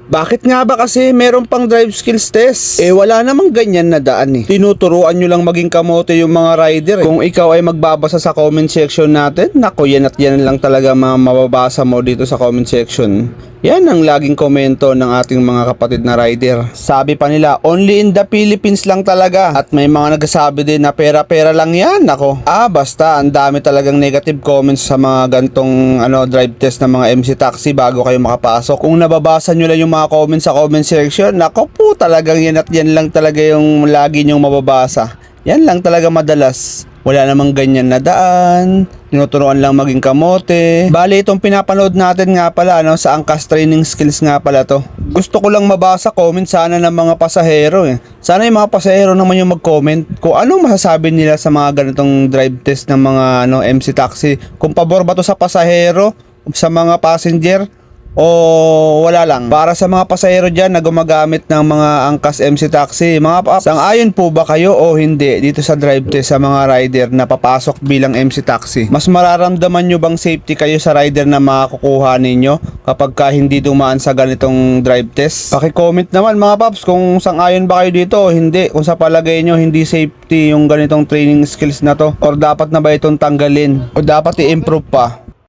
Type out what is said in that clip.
Bakit nga ba kasi meron pang drive skills test? Wala namang ganyan na daan eh. Tinuturuan nyo lang maging kamote yung mga rider eh. Kung ikaw ay magbabasa sa comment section natin, nako yan at yan lang talaga mababasa mo dito sa comment section. Yan ang laging komento ng ating mga kapatid na rider. Sabi pa nila, only in the Philippines lang talaga. At may mga nagsasabi din na pera-pera lang yan. Nako. Basta ang dami talagang negative comments sa mga gantong drive test ng mga MC Taxi bago kayo makapasok. Kung nababasa nyo lang yung mga comments sa comment section, nako po talagang yan at yan lang talaga yung lagi nyong mababasa. Yan lang talaga madalas. Wala namang ganyan na daan. Tinuturuan lang maging kamote. Bali itong pinapanood natin nga pala sa Angkas Training Skills nga pala to. Gusto ko lang mabasa comment sana ng mga pasahero eh. Sana yung mga pasahero naman yung mag-comment kung anong masasabi nila sa mga ganitong drive test ng mga MC Taxi. Kung pabor ba to sa pasahero, sa mga passenger, o wala lang. Para sa mga pasahero dyan na gumagamit ng mga Angkas MC Taxi, mga paps, sang-ayon po ba kayo o hindi dito sa drive test sa mga rider na papasok bilang MC Taxi? Mas mararamdaman nyo bang safety kayo sa rider na makakukuha ninyo kapag hindi dumaan sa ganitong drive test? Paki-comment naman mga paps kung sang-ayon ba kayo dito o hindi. Kung sa palagay nyo hindi safety yung ganitong training skills na to, or dapat na ba itong tanggalin o dapat i-improve pa?